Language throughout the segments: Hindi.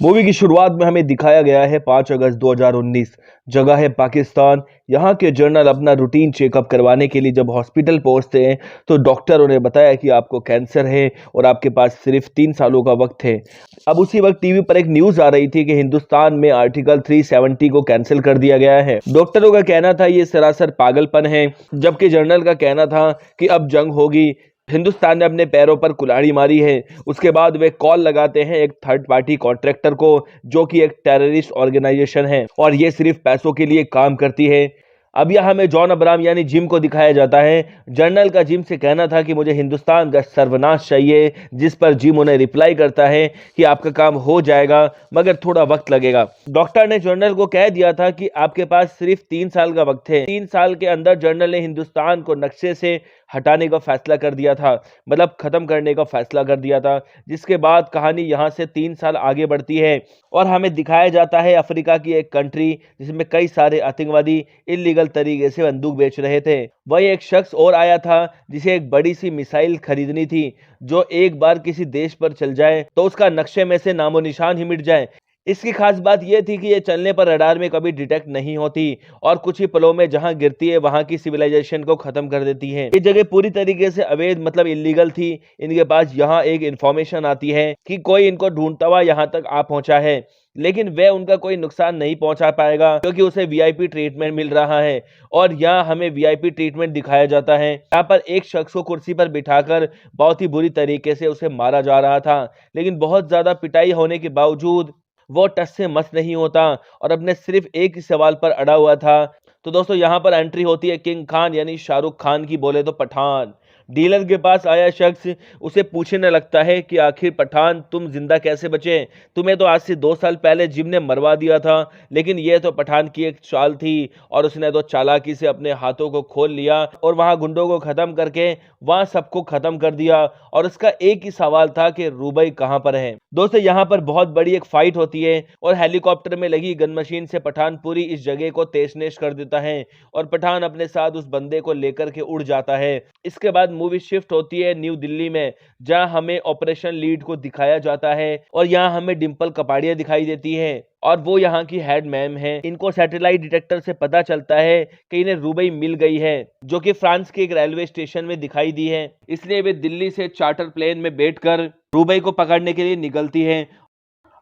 मूवी की शुरुआत में हमें दिखाया गया है 5 अगस्त 2019। जगह है पाकिस्तान। यहाँ के जर्नल अपना रूटीन चेकअप करवाने के लिए जब हॉस्पिटल पहुंचते हैं तो डॉक्टर उन्हें बताया कि आपको कैंसर है और आपके पास सिर्फ 3 सालों का वक्त है। अब उसी वक्त टीवी पर एक न्यूज आ रही थी कि हिंदुस्तान में आर्टिकल 370 को कैंसिल कर दिया गया है। डॉक्टरों का कहना था ये सरासर पागलपन है, जबकि जर्नल का कहना था कि अब जंग होगी। हिंदुस्तान ने अपने पैरों पर कुल्हाड़ी मारी है। उसके बाद वे कॉल लगाते हैं एक थर्ड पार्टी कॉन्ट्रैक्टर को, जो कि एक टेररिस्ट ऑर्गेनाइजेशन है और ये सिर्फ पैसों के लिए काम करती है। अब यह हमें जॉन अब्राहम यानी जिम को दिखाया जाता है। जनरल का जिम से कहना था कि मुझे हिंदुस्तान का सर्वनाश चाहिए, जिस पर जिम उन्हें रिप्लाई करता है कि आपका काम हो जाएगा मगर थोड़ा वक्त लगेगा। डॉक्टर ने जनरल को कह दिया था कि आपके पास सिर्फ 3 साल का वक्त है। 3 साल के अंदर जनरल ने हिंदुस्तान को नक्शे से हटाने का फैसला कर दिया था, मतलब खत्म करने का फैसला कर दिया था। जिसके बाद कहानी यहाँ से 3 साल आगे बढ़ती है और हमें दिखाया जाता है अफ्रीका की एक कंट्री जिसमें कई सारे आतंकवादी इलीगल तरीके से बंदूक बेच रहे थे। वही एक शख्स और आया था जिसे एक बड़ी सी मिसाइल खरीदनी थी, जो एक बार किसी देश पर चल जाए तो उसका नक्शे में से नामो निशान ही मिट जाए। इसकी खास बात यह थी कि ये चलने पर रडार में कभी डिटेक्ट नहीं होती और कुछ ही पलों में जहां गिरती है वहां की सिविलाइजेशन को खत्म कर देती है। ये जगह पूरी तरीके से अवैध मतलब इलीगल थी। इनके पास यहाँ एक इंफॉर्मेशन आती है कि कोई इनको ढूंढता हुआ यहाँ तक आ पहुंचा है, लेकिन वह उनका कोई नुकसान नहीं पहुंचा पाएगा क्योंकि उसे वीआईपी ट्रीटमेंट मिल रहा है। और यहाँ हमें वीआईपी ट्रीटमेंट दिखाया जाता है। यहाँ पर एक शख्स को कुर्सी पर बिठाकर बहुत ही बुरी तरीके से उसे मारा जा रहा था, लेकिन बहुत ज्यादा पिटाई होने के बावजूद वो टस से मस नहीं होता और अपने सिर्फ एक ही सवाल पर अड़ा हुआ था। तो दोस्तों यहाँ पर एंट्री होती है किंग खान यानी शाहरुख खान की, बोले तो पठान। डीलर के पास आया शख्स उसे पूछने लगता है कि आखिर पठान तुम जिंदा कैसे बचे? तुम्हें तो आज से 2 साल पहले जिम ने मरवा दिया था। लेकिन यह तो पठान की एक चाल थी और उसने तो चालाकी से अपने हाथों को खोल लिया और वहां गुंडों को खत्म करके वहां सबको खत्म कर दिया। और उसका एक ही सवाल था कि रुबई कहां पर है। दोस्तों यहाँ पर बहुत बड़ी एक फाइट होती है और हेलीकॉप्टर में लगी गन मशीन से पठान पूरी इस जगह को तहस नहस कर देता है और पठान अपने साथ उस बंदे को लेकर के उड़ जाता है। इसके बाद मूवी शिफ्ट होती है न्यू दिल्ली में, जहां हमें ऑपरेशन लीड को दिखाया जाता है और यहां हमें डिंपल कपाड़िया दिखाई देती है और वो यहाँ की हेड मैम है। इनको सैटेलाइट डिटेक्टर से पता चलता है कि इन्हें रुबई मिल गई है, जो कि फ्रांस के एक रेलवे स्टेशन में दिखाई दी है। इसलिए वे दिल्ली से चार्टर प्लेन में बैठकर रुबई को पकड़ने के लिए निकलती है।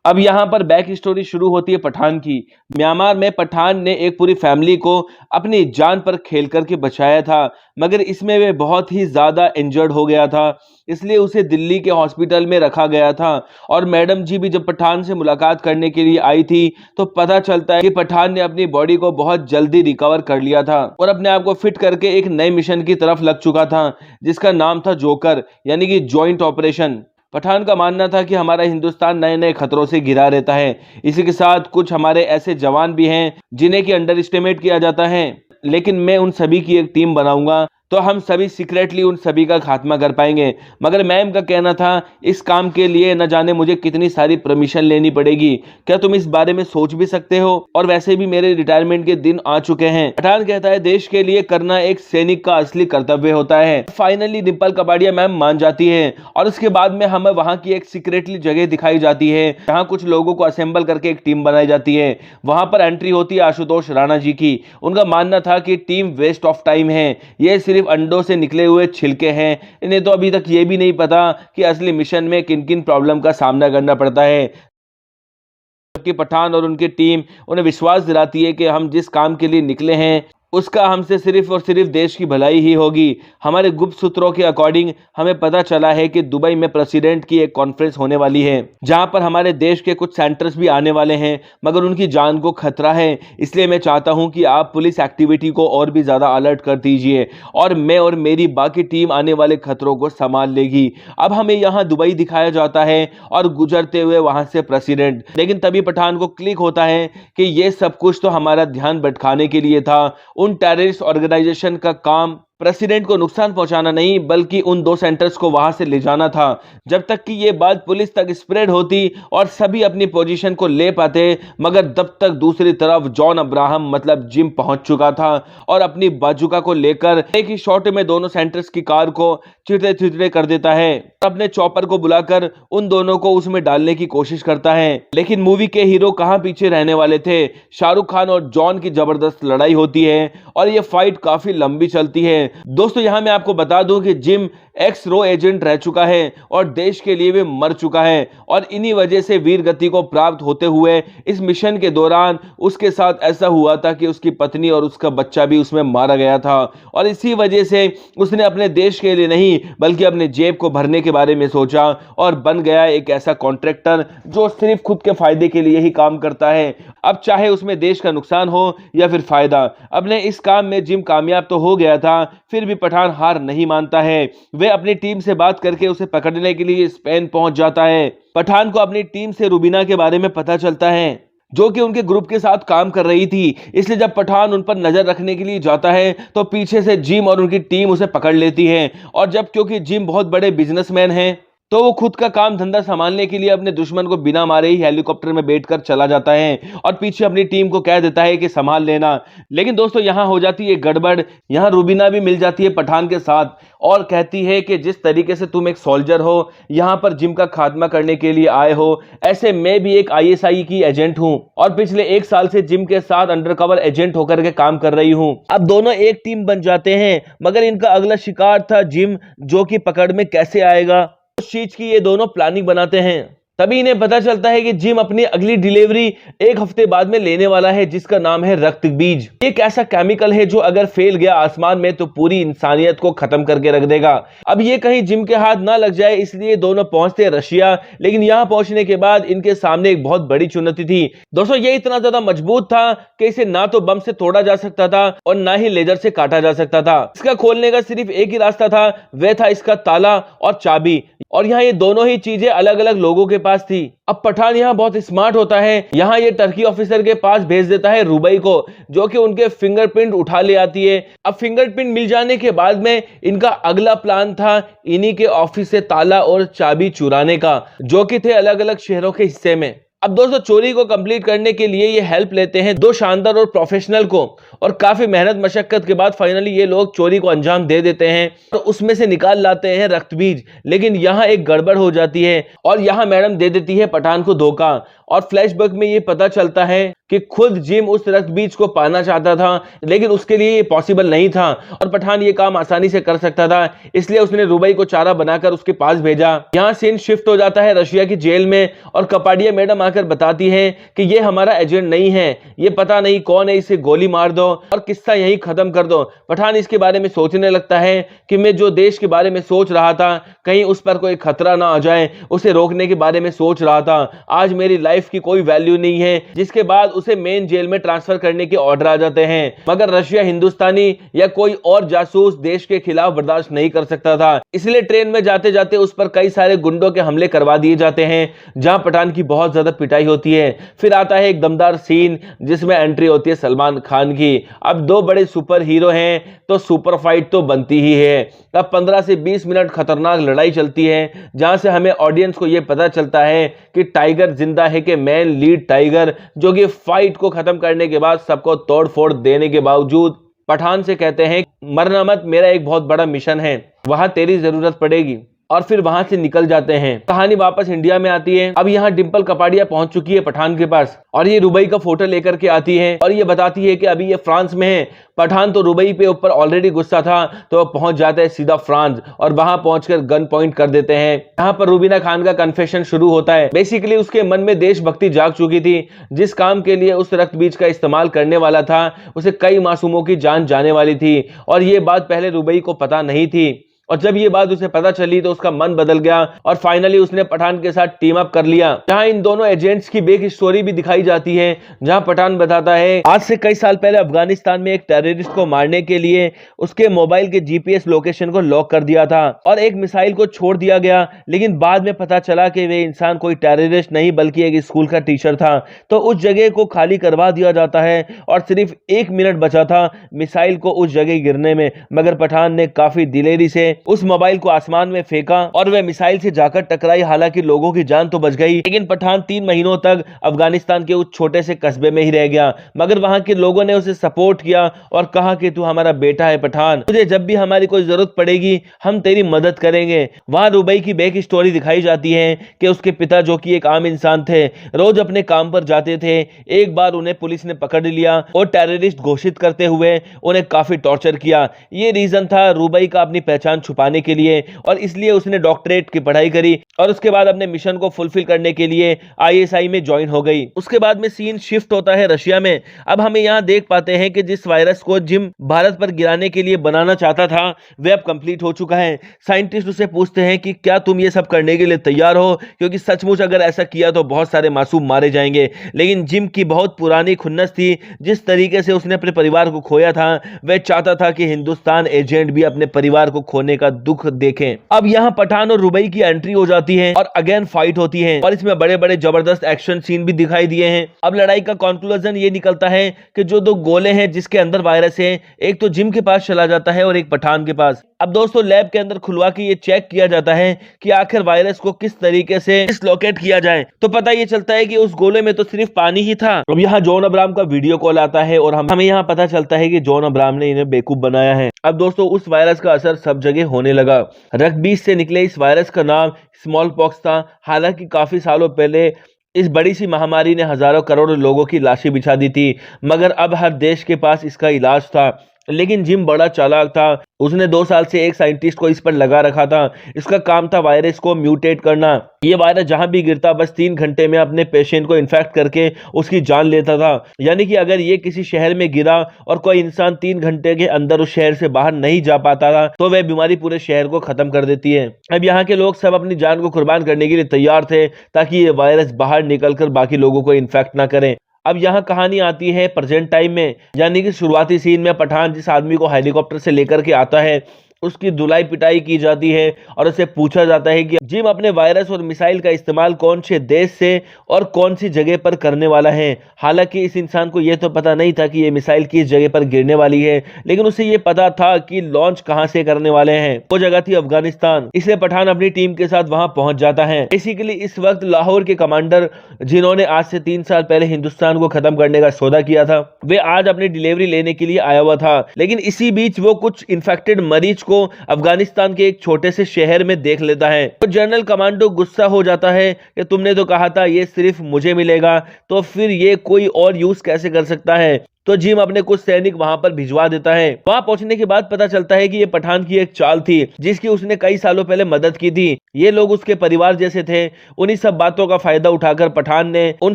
अब यहाँ पर बैक स्टोरी शुरू होती है पठान की। म्यांमार में पठान ने एक पूरी फैमिली को अपनी जान पर खेल करके बचाया था, मगर इसमें वे बहुत ही ज्यादा इंजर्ड हो गया था, इसलिए उसे दिल्ली के हॉस्पिटल में रखा गया था। और मैडम जी भी जब पठान से मुलाकात करने के लिए आई थी तो पता चलता है कि पठान ने अपनी बॉडी को बहुत जल्दी रिकवर कर लिया था और अपने आप को फिट करके एक नए मिशन की तरफ लग चुका था, जिसका नाम था जोकर यानी कि ज्वाइंट ऑपरेशन। पठान का मानना था कि हमारा हिंदुस्तान नए नए खतरों से घिरा रहता है। इसी के साथ कुछ हमारे ऐसे जवान भी हैं जिन्हें कि अंडर एस्टिमेट किया जाता है, लेकिन मैं उन सभी की एक टीम बनाऊंगा तो हम सभी सीक्रेटली उन सभी का खात्मा कर पाएंगे। मगर मैम का कहना था इस काम के लिए न जाने मुझे कितनी सारी परमिशन लेनी पड़ेगी, क्या तुम इस बारे में सोच भी सकते हो? और वैसे भी मेरे रिटायरमेंट के दिन आ चुके हैं। पठान कहता है देश के लिए करना एक सैनिक का असली कर्तव्य होता है। फाइनली डिंपल कपाड़िया मैम मान जाती है और उसके बाद में हमें वहां की एक सीक्रेटली जगह दिखाई जाती है जहां कुछ लोगों को असेंबल करके एक टीम बनाई जाती है। वहां पर एंट्री होती है आशुतोष राणा जी की। उनका मानना था कि टीम वेस्ट ऑफ टाइम है, ये सिर्फ अंडों से निकले हुए छिलके हैं, इन्हें तो अभी तक ये भी नहीं पता कि असली मिशन में किन किन प्रॉब्लम का सामना करना पड़ता है। जबकि पठान और उनकी टीम उन्हें विश्वास दिलाती है कि हम जिस काम के लिए निकले हैं उसका हमसे सिर्फ और सिर्फ देश की भलाई ही होगी। हमारे गुप्त सूत्रों के अकॉर्डिंग हमें पता चला है कि दुबई में प्रेसिडेंट की एक कॉन्फ्रेंस होने वाली है जहां पर हमारे देश के कुछ सेंटर्स भी आने वाले हैं, मगर उनकी जान को खतरा है। इसलिए मैं चाहता हूं कि आप पुलिस एक्टिविटी को और भी ज्यादा अलर्ट कर दीजिए और मैं और मेरी बाकी टीम आने वाले खतरों को संभाल लेगी। अब हमें यहाँ दुबई दिखाया जाता है और गुजरते हुए वहां से प्रेसिडेंट, लेकिन तभी पठान को क्लिक होता है कि ये सब कुछ तो हमारा ध्यान भटकाने के लिए था। उन टेररिस्ट ऑर्गेनाइजेशन का काम प्रेसिडेंट को नुकसान पहुंचाना नहीं बल्कि उन 2 सेंटर्स को वहां से ले जाना था। जब तक कि ये बात पुलिस तक स्प्रेड होती और सभी अपनी पोजीशन को ले पाते, मगर तब तक दूसरी तरफ जॉन अब्राहम मतलब जिम पहुंच चुका था और अपनी बाजुका को लेकर एक ही शॉट में दोनों सेंटर्स की कार को चिड़े चिड़े कर देता है। अपने चॉपर को बुलाकर उन दोनों को उसमें डालने की कोशिश करता है। लेकिन मूवी के हीरो कहां पीछे रहने वाले थे। शाहरुख खान और जॉन की जबरदस्त लड़ाई होती है और यह फाइट काफी लंबी चलती है। दोस्तों यहां मैं आपको बता दूं कि जिम एक्स रो एजेंट रह चुका है और देश के लिए भी मर चुका है और इन्हीं वजह से वीर गति को प्राप्त होते हुए इस मिशन के दौरान उसके साथ ऐसा हुआ था कि उसकी पत्नी और उसका बच्चा भी उसमें मारा गया था और इसी वजह से उसने अपने देश के लिए नहीं बल्कि अपने जेब को भरने के बारे में सोचा और बन गया एक ऐसा कॉन्ट्रैक्टर जो सिर्फ खुद के फायदे के लिए ही काम करता है। अब चाहे उसमें देश का नुकसान हो या फिर फायदा, अपने इस काम में जिम कामयाब तो हो गया था, फिर भी पठान हार नहीं मानता है। वे अपनी टीम से बात करके उसे पकड़ने के लिए स्पेन पहुंच जाता है। पठान को अपनी टीम से रूबीना के बारे में पता चलता है जो कि उनके ग्रुप के साथ काम कर रही थी, इसलिए जब पठान उन पर नजर रखने के लिए जाता है तो पीछे से जिम और उनकी टीम उसे पकड़ लेती है। और जब क्योंकि जिम बहुत बड़े बिजनेसमैन हैं तो वो खुद का काम धंधा संभालने के लिए अपने दुश्मन को बिना मारे ही हेलीकॉप्टर में बैठकर चला जाता है और पीछे अपनी टीम को कह देता है कि संभाल लेना। लेकिन दोस्तों यहां हो जाती है गड़बड़। यहां रूबीना भी मिल जाती है पठान के साथ और कहती है कि जिस तरीके से तुम एक सोल्जर हो, यहां पर जिम का खात्मा करने के लिए आए हो, ऐसे मैं भी एक ISI की एजेंट हूं और पिछले 1 साल से जिम के साथ अंडरकवर एजेंट होकर के काम कर रही हूं। अब दोनों एक टीम बन जाते हैं, मगर इनका अगला शिकार था जिम, जो कि पकड़ में कैसे आएगा उस चीज की ये दोनों प्लानिंग बनाते हैं। तभी इन्हें पता चलता है कि जिम अपनी अगली डिलीवरी 1 हफ्ते बाद में लेने वाला है, जिसका नाम है रक्त बीज। एक ऐसा केमिकल है जो अगर फैल गया आसमान में तो पूरी इंसानियत को खत्म करके रख देगा। अब ये कहीं जिम के हाथ ना लग जाए, इसलिए दोनों पहुंचते हैं रशिया। लेकिन यहां पहुंचने के बाद इनके सामने एक बहुत बड़ी चुनौती थी। दोस्तों ये इतना ज्यादा मजबूत था कि इसे ना तो बम से तोड़ा जा सकता था और ना ही लेजर से काटा जा सकता था। इसका खोलने का सिर्फ एक ही रास्ता था, वह था इसका ताला और चाबी। और यहाँ ये दोनों ही चीजें अलग अलग लोगों के पास थी। अब पठान यहाँ बहुत स्मार्ट होता है। यहाँ ये टर्की ऑफिसर के पास भेज देता है रुबई को, जो कि उनके फिंगरप्रिंट उठा ले आती है। अब फिंगरप्रिंट मिल जाने के बाद में इनका अगला प्लान था इन्हीं के ऑफिस से ताला और चाबी चुराने का, जो कि थे अलग अलग शहरों के हिस्से में। अब दोस्तों चोरी को कंप्लीट करने के लिए ये हेल्प लेते हैं 2 शानदार और प्रोफेशनल को और काफी मेहनत मशक्कत के बाद फाइनली ये लोग चोरी को अंजाम दे देते हैं तो उसमें से निकाल लाते हैं रक्त बीज। लेकिन यहाँ एक गड़बड़ हो जाती है और यहाँ मैडम दे देती है पठान को धोखा और फ्लैशबैक में ये पता चलता है कि खुद जिम उस रक्त बीज को पाना चाहता था, लेकिन उसके लिए ये पॉसिबल नहीं था और पठान ये काम आसानी से कर सकता था, इसलिए उसने रुबई को चारा बनाकर उसके पास भेजा। यहाँ सीन शिफ्ट हो जाता है रशिया की जेल में और कपाडिया मैडम आकर बताती है कि ये हमारा एजेंट नहीं है, ये पता नहीं कौन है, इसे गोली मार दो और किस्सा यही खत्म कर दो। पठान इसके बारे में सोचने लगता है कि मैं जो देश के बारे में सोच रहा था कहीं उस पर कोई खतरा ना आ जाए, उसे रोकने के बारे में सोच रहा था। आज मेरी लाइफ की कोई वैल्यू नहीं है, जिसके बाद उसे मेन जेल में ट्रांसफर करने के ऑर्डर आ जाते हैं। मगर रशिया हिंदुस्तानी या कोई और जासूस देश के खिलाफ बर्दाश्त नहीं कर सकता था, इसलिए ट्रेन में जाते जाते उस पर कई सारे गुंडों के हमले करवा दिए जाते हैं, जहां पठान की बहुत ज्यादा पिटाई होती है। फिर आता है एक दमदार सीन जिसमें एंट्री होती है सलमान खान की। अब 2 बड़े सुपर हीरो हैं तो सुपर फाइट तो बनती ही है। अब 15 से 20 मिनट खतरनाक लड़ाई चलती है, जहां से हमें ऑडियंस को यह पता चलता है कि टाइगर जिंदा है कि मेन लीड टाइगर, जो कि फाइट को खत्म करने के बाद सबको तोड़ फोड़ देने के बावजूद पठान से कहते हैं मरना मत, मेरा एक बहुत बड़ा मिशन है, वहां तेरी जरूरत पड़ेगी। और फिर वहां से निकल जाते हैं। कहानी वापस इंडिया में आती है। अब यहाँ डिंपल कपाडिया पहुंच चुकी है पठान के पास और ये रुबई का फोटो लेकर के आती है और ये बताती है कि अभी ये फ्रांस में है। पठान तो रुबई पे ऊपर ऑलरेडी गुस्सा था तो पहुंच जाता है सीधा फ्रांस और वहां पहुंचकर गन पॉइंट कर देते हैं। यहाँ पर रूबीना खान का कन्फेशन शुरू होता है। बेसिकली उसके मन में देशभक्ति जाग चुकी थी। जिस काम के लिए उस रक्त बीज का इस्तेमाल करने वाला था उसे कई मासूमों की जान जाने वाली थी और ये बात पहले रुबई को पता नहीं थी। और जब ये बात उसे पता चली तो उसका मन बदल गया और फाइनली उसने पठान के साथ टीम अप कर लिया। जहां इन दोनों एजेंट्स की बैक स्टोरी भी दिखाई जाती है, जहां पठान बताता है आज से कई साल पहले अफगानिस्तान में एक टेररिस्ट को मारने के लिए उसके मोबाइल के जीपीएस लोकेशन को लॉक कर दिया था और एक मिसाइल को छोड़ दिया गया, लेकिन बाद में पता चला कि वे इंसान कोई टेररिस्ट नहीं बल्कि एक स्कूल का टीचर था। तो उस जगह को खाली करवा दिया जाता है और सिर्फ 1 मिनट बचा था मिसाइल को उस जगह गिरने में, मगर पठान ने काफी दिलेरी से उस मोबाइल को आसमान में फेंका और वह मिसाइल से जाकर टकराई। हालांकि लोगों की जान तो बच गई, लेकिन पठान 3 महीनों तक अफगानिस्तान के उस छोटे से कस्बे में ही रह गया। मगर वहां के लोगों ने उसे सपोर्ट किया और कहा कि तू हमारा बेटा है पठान, तुझे जब भी हमारी कोई जरूरत पड़ेगी हम तेरी मदद करेंगे। वहां रुबई की बैक स्टोरी दिखाई जाती है कि उसके पिता जो कि एक आम इंसान थे, रोज अपने काम पर जाते थे। एक बार उन्हें पुलिस ने पकड़ लिया और टेररिस्ट घोषित करते हुए उन्हें काफी टॉर्चर किया। ये रीजन था रुबई का अपनी पहचान छुपाने के लिए और इसलिए उसने डॉक्टरेट की पढ़ाई करी और उसके बाद अपने मिशन को फुलफिल करने के लिए आईएसआई में ज्वाइन हो गई। उसके बाद में सीन शिफ्ट होता है रशिया में। अब हमें यहाँ देख पाते हैं कि जिस वायरस को जिम भारत पर गिराने के लिए बनाना चाहता था वह अब कंप्लीट हो चुका है। साइंटिस्ट उसे पूछते हैं कि क्या तुम ये सब करने के लिए तैयार हो, क्योंकि सचमुच अगर ऐसा किया तो बहुत सारे मासूम मारे जाएंगे। लेकिन जिम की बहुत पुरानी खुन्नस थी, जिस तरीके से उसने अपने परिवार को खोया था वह चाहता था कि हिंदुस्तान एजेंट भी अपने परिवार को खोने का दुख देखें। अब यहाँ पठान और रुबई की एंट्री हो जाती है और अगेन फाइट होती है और इसमें बड़े बड़े जबरदस्त एक्शन सीन भी दिखाई दिए हैं। अब लड़ाई का कंक्लूजन ये निकलता है कि जो 2 गोले हैं जिसके अंदर वायरस है, एक तो जिम के पास चला जाता है और एक पठान के पास। अब दोस्तों लैब के अंदर खुलवा के ये चेक किया जाता है कि आखिर वायरस को किस तरीके से डिसलोकेट किया जाए, तो पता ये चलता है कि उस गोले में तो सिर्फ पानी ही था। अब यहाँ जॉन अब्राहम का वीडियो कॉल आता है और हमें यहाँ पता चलता है कि जॉन अब्राहम ने इन्हें बेवकूफ बनाया है। अब दोस्तों उस वायरस का असर सब जगह होने लगा। रक्तबीज से निकले इस वायरस का नाम स्मॉल पॉक्स था। हालांकि काफी सालों पहले इस बड़ी सी महामारी ने हजारों करोड़ लोगों की लाशें बिछा दी थी, मगर अब हर देश के पास इसका इलाज था। लेकिन जिम बड़ा चालाक था, उसने 2 साल से एक साइंटिस्ट को इस पर लगा रखा था। इसका काम था वायरस को म्यूटेट करना। ये वायरस जहां भी गिरता बस 3 घंटे में अपने पेशेंट को इन्फेक्ट करके उसकी जान लेता था। यानी कि अगर ये किसी शहर में गिरा और कोई इंसान 3 घंटे के अंदर उस शहर से बाहर नहीं जा पाता था तो वह बीमारी पूरे शहर को खत्म कर देती है। अब यहाँ के लोग सब अपनी जान को कुर्बान करने के लिए तैयार थे ताकि ये वायरस बाहर निकलकर बाकी लोगों को इन्फेक्ट ना करें। अब यहाँ कहानी आती है प्रेजेंट टाइम में, यानी कि शुरुआती सीन में पठान जिस आदमी को हेलीकॉप्टर से लेकर के आता है उसकी धुलाई पिटाई की जाती है और उसे पूछा जाता है कि जिम अपने वायरस और मिसाइल का इस्तेमाल कौन से देश से और कौन सी जगह पर करने वाला है। हालांकि इस इंसान को यह तो पता नहीं था कि यह मिसाइल किस जगह पर गिरने वाली है, लेकिन उसे यह पता था कि लॉन्च कहां से करने वाले हैं। वो जगह थी अफगानिस्तान। इसलिए पठान अपनी टीम के साथ वहां पहुंच जाता है। बेसिकली इस वक्त लाहौर के कमांडर जिन्होंने आज से 3 साल पहले हिंदुस्तान को खत्म करने का सौदा किया था वे आज अपनी डिलीवरी लेने के लिए आया हुआ था। लेकिन इसी बीच वो कुछ इन्फेक्टेड मरीज को अफगानिस्तान के एक छोटे से शहर में देख लेता है। तो जनरल कमांडो गुस्सा हो जाता है कि तुमने तो कहा था ये सिर्फ मुझे मिलेगा, तो फिर ये कोई और यूज कैसे कर सकता है। तो जिम अपने कुछ सैनिक वहां पर भिजवा देता है। वहां पहुंचने के बाद पता चलता है कि ये पठान की एक चाल थी जिसकी उसने कई सालों पहले मदद की थी। ये लोग उसके परिवार जैसे थे। उन्हीं सब बातों का फायदा उठाकर पठान ने उन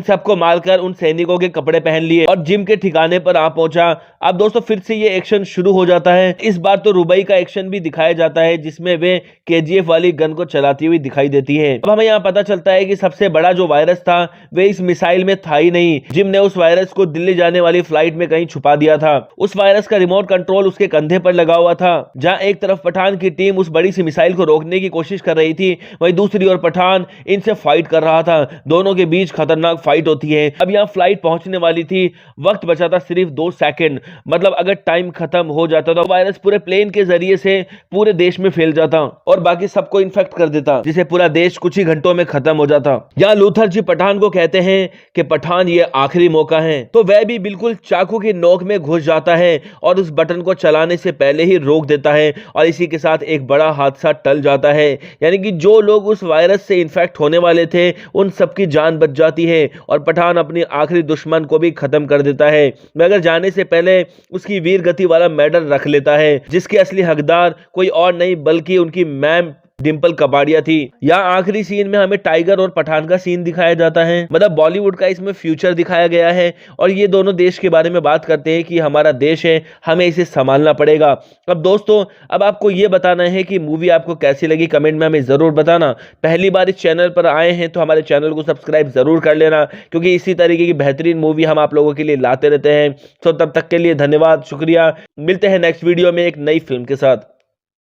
सबको मारकर उन सैनिकों के कपड़े पहन लिए और जिम के ठिकाने पर आ पहुंचा। अब दोस्तों फिर से ये एक्शन शुरू हो जाता है। इस बार तो रुबई का एक्शन भी दिखाया जाता है जिसमें वे केजीएफ वाली गन को चलाती हुई दिखाई देती है। अब हमें यहाँ पता चलता है कि सबसे बड़ा जो वायरस था वे इस मिसाइल में था ही नहीं। जिम ने उस वायरस को दिल्ली जाने वाली फ्लाइट में कहीं छुपा दिया था। उस वायरस का रिमोट कंट्रोल उसके कंधे पर लगा हुआ था। जहां एक तरफ पठान की टीम उस बड़ी सी मिसाइल को रोकने की कोशिश कर रही थी, वहीं दूसरी ओर पठान इनसे फाइट कर रहा था। दोनों के बीच खतरनाक फाइट होती है। अब यहां फ्लाइट पहुंचने वाली थी, वक्त बचा था सिर्फ 2 सेकंड। मतलब अगर टाइम खत्म हो जाता तो वायरस पूरे प्लेन के जरिए से पूरे देश में फैल जाता और बाकी सबको इन्फेक्ट कर देता, जिसे पूरा देश कुछ ही घंटों में खत्म हो जाता। यहाँ लूथर जी पठान को कहते हैं कि पठान ये आखिरी मौका है, तो वह भी बिल्कुल चाकू की नोक में घुस जाता है और उस बटन को चलाने से पहले ही रोक देता है और इसी के साथ एक बड़ा हादसा टल जाता है। यानी कि जो लोग उस वायरस से इन्फेक्ट होने वाले थे उन सबकी जान बच जाती है और पठान अपनी आखिरी दुश्मन को भी खत्म कर देता है, मगर जाने से पहले उसकी वीर गति वाला मेडल रख लेता है जिसके असली हकदार कोई और नहीं बल्कि उनकी मैम डिम्पल कपाड़िया थी। यहाँ आखिरी सीन में हमें टाइगर और पठान का सीन दिखाया जाता है, मतलब बॉलीवुड का इसमें फ्यूचर दिखाया गया है और ये दोनों देश के बारे में बात करते हैं कि हमारा देश है, हमें इसे संभालना पड़ेगा। अब दोस्तों, अब आपको ये बताना है कि मूवी आपको कैसी लगी, कमेंट में हमें जरूर बताना। पहली बार इस चैनल पर आए हैं तो हमारे चैनल को सब्सक्राइब जरूर कर लेना, क्योंकि इसी तरीके की बेहतरीन मूवी हम आप लोगों के लिए लाते रहते हैं। तो तब तक के लिए धन्यवाद, शुक्रिया। मिलते हैं नेक्स्ट वीडियो में एक नई फिल्म के साथ।